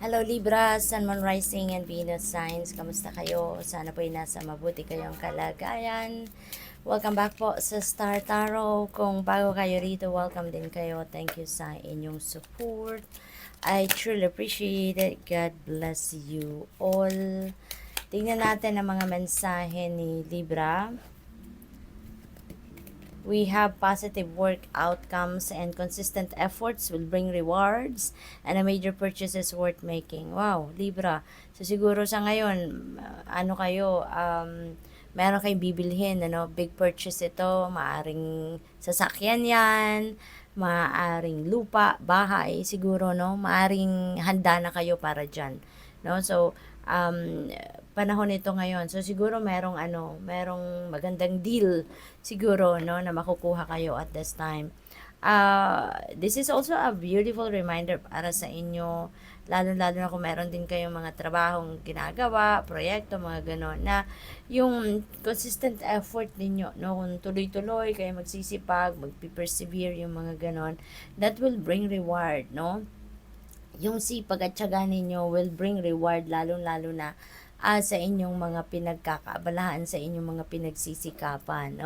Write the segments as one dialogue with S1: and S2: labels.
S1: Hello Libra, Sun, Moon, Rising, and Venus signs. Kamusta kayo? Sana po'y nasa mabuti kayong kalagayan. Welcome back po sa Star Tarot. Kung bago kayo rito, welcome din kayo. Thank you sa inyong support. I truly appreciate it. God bless you all. Tingnan natin ang mga mensahe ni Libra. We have positive work outcomes and consistent efforts will bring rewards and a major purchase is worth making. Wow, Libra. So siguro sa ngayon, ano kayo, meron kayong bibilhin, big purchase ito, maaring sasakyan yan, maaring lupa, bahay, siguro, maaring handa na kayo para dyan. So, um, panahon nito ngayon. So siguro merong magandang deal siguro na makukuha kayo at this time. This is also a beautiful reminder para sa inyo, lalo-lalo na kung meron din kayong mga trabahong ginagawa, proyekto, mga ganon, na yung consistent effort ninyo, kung tuloy-tuloy kayo magsisipag, magpi-persevere yung mga ganon, that will bring reward, yung sipag at tiyaga ninyo will bring reward, lalong-lalo na sa inyong mga pinagkakaabalahan, sa inyong mga pinagsisikapan,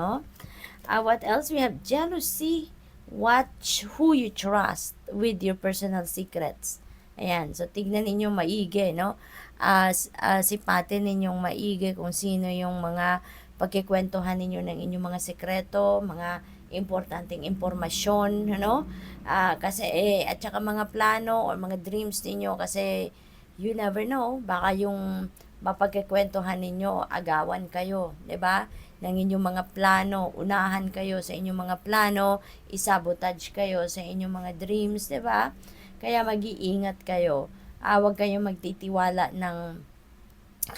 S1: what else? We have jealousy. Watch who you trust with your personal secrets. Ayan, so tignan ninyong maigi, sipatin ninyong maigi kung sino yung mga pagkikwentuhan ninyo ng inyong mga sekreto, mga importanteng impormasyon, kasi at saka mga plano or mga dreams ninyo, kasi you never know, baka yung mapagkikwentuhan ninyo, agawan kayo, 'di ba? Ng inyong mga plano, unahan kayo sa inyong mga plano, isabotage kayo sa inyong mga dreams, 'di ba? Kaya mag-iingat kayo. Huwag kayong magtitiwala ng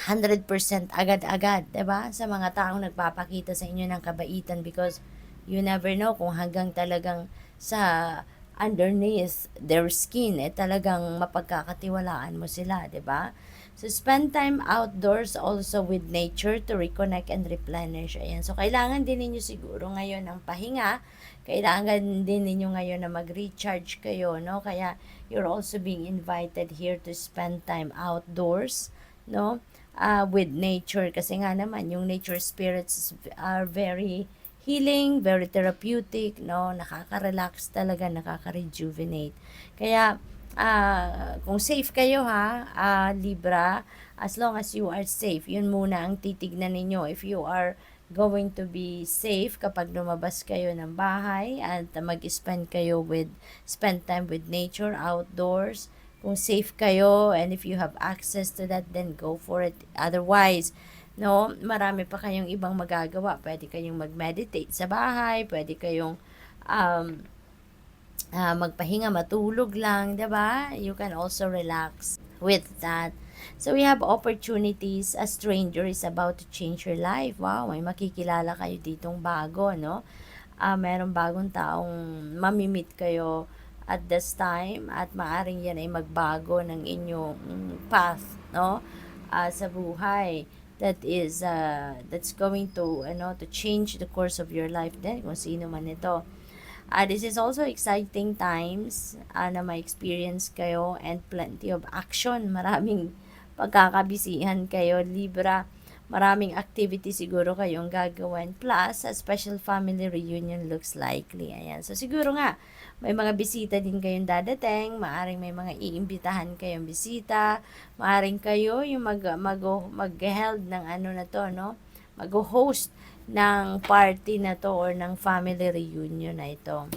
S1: 100% agad-agad, 'di ba? Sa mga taong nagpapakita sa inyo ng kabaitan, because you never know kung hanggang talagang sa underneath their skin talagang mapagkakatiwalaan mo sila, 'di ba? So spend time outdoors also with nature to reconnect and replenish. Ayan. So kailangan din ninyo siguro ngayon ng pahinga. Kailangan din ninyo ngayon na mag-recharge kayo, Kaya you're also being invited here to spend time outdoors, with nature, kasi nga naman yung nature spirits are very healing, very therapeutic, nakaka-relax talaga, nakaka-rejuvenate. Kaya kung safe kayo Libra, as long as you are safe, yun muna ang titignan ninyo. If you are going to be safe kapag lumabas kayo ng bahay at mag-spend spend time with nature outdoors, kung safe kayo and if you have access to that, then go for it. Otherwise, marami pa kayong ibang magagawa. Pwede kayong mag-meditate sa bahay, pwede kayong magpahinga, matulog lang, 'di ba? You can also relax with that. So we have opportunities. A stranger is about to change your life. Wow, may makikilala kayo ditong bago, merong bagong taong mamimit kayo at this time, at maaring yan ay magbago ng inyong path, sa buhay. That's going to change the course of your life din, kung sino man ito. This is also exciting times na ma-experience kayo and plenty of action. Maraming pagkakabisihan kayo, Libra. Maraming activity siguro kayong gagawin. Plus, a special family reunion looks likely. Ayan. So, siguro nga, may mga bisita din kayong dadating. Maaring may mga iimbitahan kayong bisita. Maaring kayo yung mag-held ng mag-host ng party na to or ng family reunion na ito.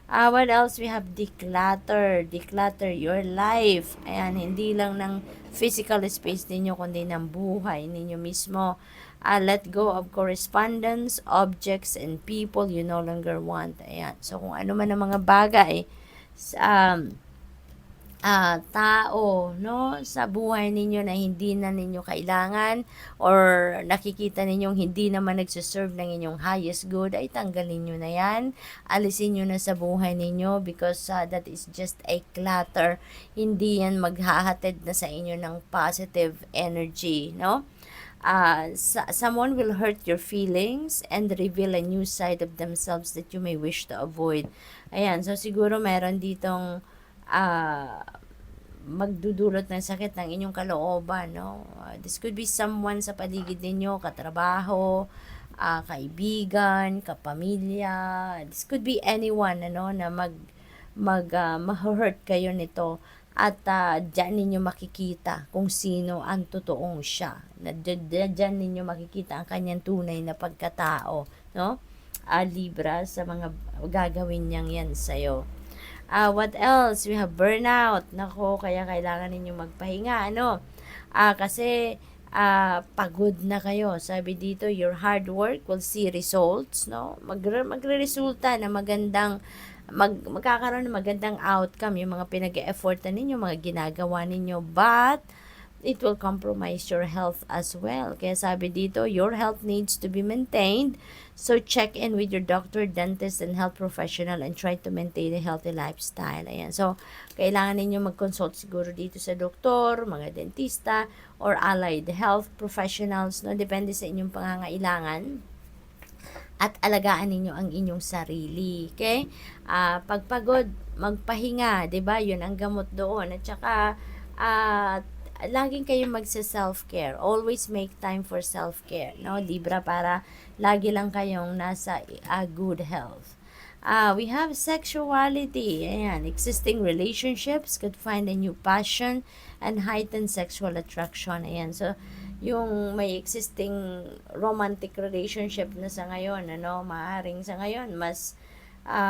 S1: What else? We have declutter. Declutter your life. Ayan, hindi lang ng physical space ninyo, kundi ng buhay ninyo mismo. Let go of correspondence, objects, and people you no longer want. Ayan. So, kung ano man ang mga bagay, tao, sa buhay ninyo na hindi na ninyo kailangan or nakikita ninyong hindi naman nagsiserve ng inyong highest good, ay tanggalin nyo na yan. Alisin nyo na sa buhay ninyo, because that is just a clutter. Hindi yan maghahatid na sa inyo ng positive energy, someone will hurt your feelings and reveal a new side of themselves that you may wish to avoid. Ayan, so siguro meron ditong magdudulot ng sakit ng inyong kalooban, no? This could be someone sa paligid ninyo, katrabaho, kaibigan, kapamilya. This could be anyone, ano, na ma-hurt kayo nito. At dyan ninyo makikita kung sino ang totoong siya. Dyan ninyo makikita ang kanyang tunay na pagkatao, no? Libra, sa mga gagawin niyang yan sa'yo. What else? We have burnout. Nako, kaya kailangan ninyo magpahinga, ano? Kasi pagod na kayo. Sabi dito, your hard work will see results, no? Magre-resulta na magkakaroon ng magandang outcome yung mga pinag-e-effortan ninyo, mga ginagawa ninyo, but it will compromise your health as well. Kaya sabi dito, your health needs to be maintained. So, check in with your doctor, dentist, and health professional and try to maintain a healthy lifestyle. Ayan. So, kailangan ninyo mag-consult siguro dito sa doktor, mga dentista, or allied health professionals. No? Depende sa inyong pangangailangan. At alagaan ninyo ang inyong sarili. Okay? Pagpagod, magpahinga. 'Di ba? Yun ang gamot doon. At saka, laging kayong magsa-self-care. Always make time for self-care, no? Libra, para lagi lang kayong nasa good health. We have sexuality. Ayan, existing relationships could find a new passion and heighten sexual attraction. Ayan, so yung may existing romantic relationship na sa ngayon, ano, maaring sa ngayon mas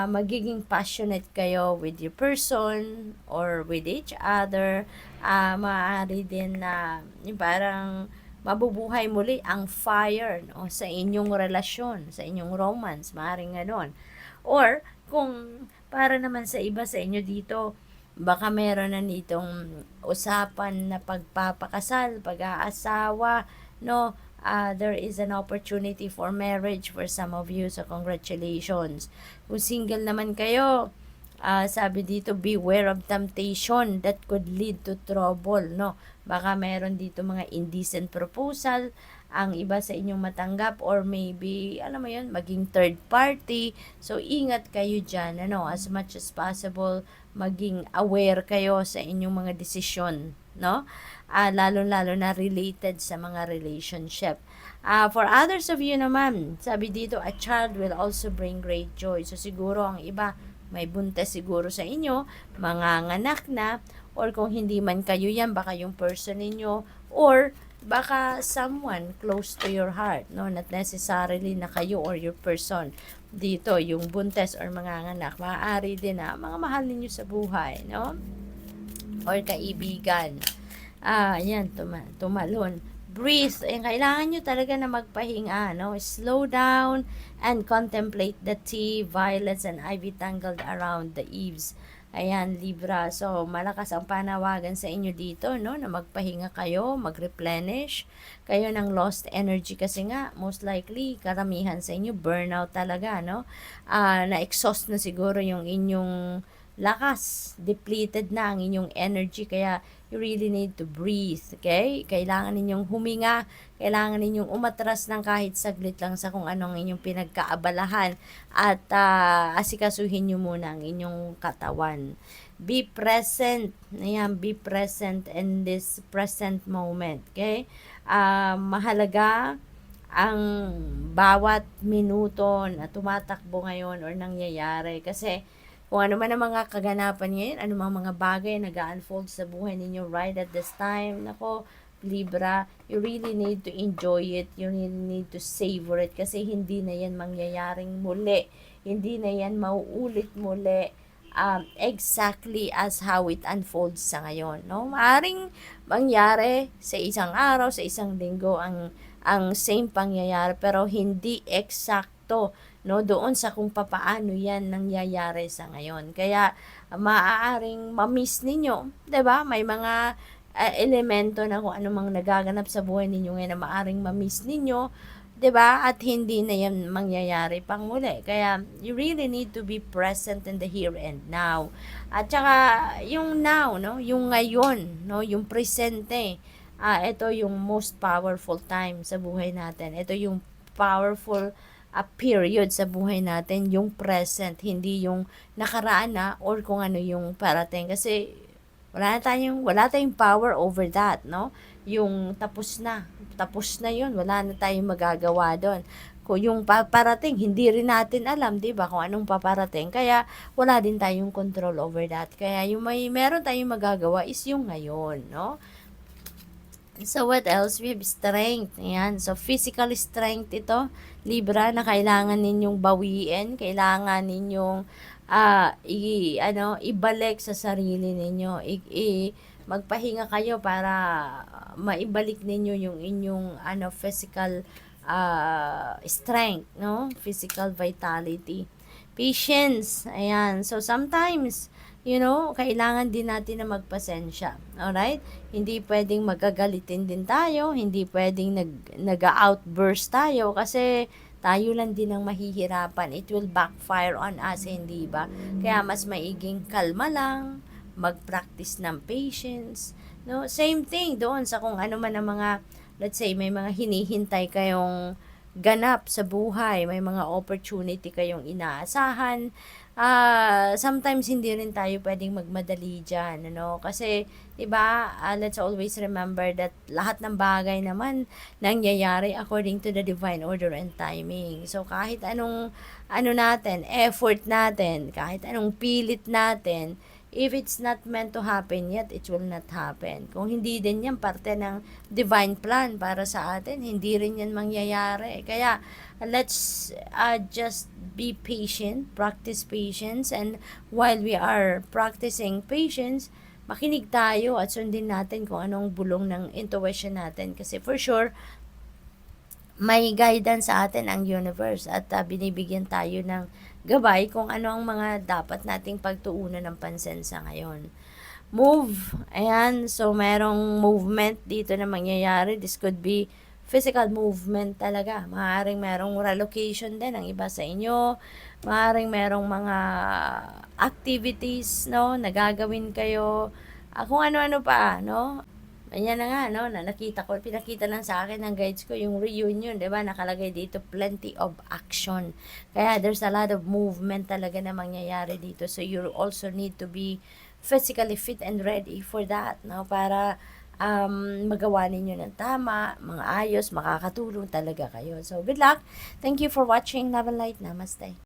S1: magiging passionate kayo with your person or with each other. Maaari din na yung parang mabubuhay muli ang fire, no, sa inyong relasyon, sa inyong romance, maaaring ganon. Or kung para naman sa iba sa inyo dito, baka meron na nitong usapan na pagpapakasal, pag-aasawa, no? There is an opportunity for marriage for some of you, so congratulations. Kung single naman kayo, sabi dito, beware of temptation that could lead to trouble, no? Baka meron dito mga indecent proposal ang iba sa inyong matanggap, or maybe, alam mo yun, maging third party. So, ingat kayo dyan, ano, as much as possible, maging aware kayo sa inyong mga desisyon, no? Lalo-lalo na related sa mga relationship. For others of you naman, sabi dito, a child will also bring great joy. So, siguro ang iba, may buntes siguro sa inyo, manganganak na, or kung hindi man kayo yan, baka yung person ninyo, or baka someone close to your heart, no? Not necessarily na kayo or your person. Dito, yung buntes or manganganak, maaari din na mga mahal ninyo sa buhay, no? Or kaibigan. Yan, tumalon. Breathe. Kailangan nyo talaga na magpahinga, no? Slow down and contemplate the tea, violets, and ivy tangled around the eaves. Ayan, Libra. So, malakas ang panawagan sa inyo dito, no? Na magpahinga kayo, mag-replenish kayo ng lost energy, kasi nga, most likely, karamihan sa inyo, burnout talaga, no? Na-exhaust na siguro yung inyong lakas. Depleted na ang inyong energy, kaya you really need to breathe, okay? Kailangan ninyong huminga, kailangan ninyong umatras ng kahit saglit lang sa kung anong inyong pinagkaabalahan, at asikasuhin nyo muna ang inyong katawan. Be present. Ayan, be present in this present moment, okay? Mahalaga ang bawat minuto na tumatakbo ngayon or nangyayari, kasi kung ano man ang mga kaganapan ngayon, ano mga bagay nag-unfold sa buhay ninyo right at this time, nako, Libra, you really need to enjoy it, you really need to savor it, kasi hindi na yan mangyayaring muli, hindi na yan mauulit muli, exactly as how it unfolds sa ngayon, no? Maaring mangyari sa isang araw, sa isang linggo, ang same pangyayari, pero hindi eksakto, no, doon sa kung papaano yan nangyayari sa ngayon. Kaya maaaring ma-miss ninyo, 'di ba? May mga elemento na kung ano mang nagaganap sa buhay ninyo ngayon na maaaring ma-miss ninyo, 'di ba? At hindi na yan mangyayari pang muli. Kaya you really need to be present in the here and now. At saka yung now, no, yung ngayon, no, yung presente. Ito yung most powerful time sa buhay natin. Ito yung powerful period sa buhay natin, yung present, hindi yung nakaraan na or kung ano yung parating. Kasi Wala tayong power over that, no? Yung tapos na yun, wala na tayong magagawa doon. Kung yung paparating, hindi rin natin alam, di ba, kung anong paparating. Kaya, wala din tayong control over that. Kaya, yung meron tayong magagawa is yung ngayon, no? So, what else? We have strength. Ayan. So, physical strength ito, Libra, na kailangan ninyong bawiin. Kailangan ninyong ibalik sa sarili ninyo. Magpahinga kayo para maibalik ninyo yung inyong physical strength, no? Physical vitality. Patience. Ayan. So, sometimes, kailangan din natin na magpasensya. Alright? Hindi pwedeng magagalitin din tayo. Hindi pwedeng nag-outburst tayo kasi tayo lang din ang mahihirapan. It will backfire on us, hindi ba? Kaya mas maiging kalma lang, mag-practice ng patience. No? Same thing doon sa kung ano man ang mga, let's say, may mga hinihintay kayong ganap sa buhay, may mga opportunity kayong inaasahan. Sometimes hindi rin tayo pwedeng magmadali dyan, kasi 'di ba, let's always remember that lahat ng bagay naman nangyayari according to the divine order and timing. So kahit anong effort natin, kahit anong pilit natin, if it's not meant to happen yet, it will not happen. Kung hindi din yan parte ng divine plan para sa atin, hindi rin yan mangyayari. Kaya, let's just be patient, practice patience, and while we are practicing patience, makinig tayo at sundin natin kung anong bulong ng intuition natin. Kasi for sure, may guidance sa atin ang universe at binibigyan tayo ng gabay kung ano ang mga dapat nating pagtuunan ng pansin sa ngayon. Move. Ayan. So, merong movement dito na mangyayari. This could be physical movement talaga. Maaaring merong relocation din ang iba sa inyo. Maaaring merong mga activities, no, nagagawin kayo. Kung ano-ano pa, no? Ayan na nga, no, pinakita lang sa akin ng guides ko yung reunion, di ba? Nakalagay dito, plenty of action. Kaya there's a lot of movement talaga na mangyayari dito. So you also need to be physically fit and ready for that, no? Para magawa ninyo ng tama, mga ayos, makakatulong talaga kayo. So good luck. Thank you for watching. Love and light. Namaste.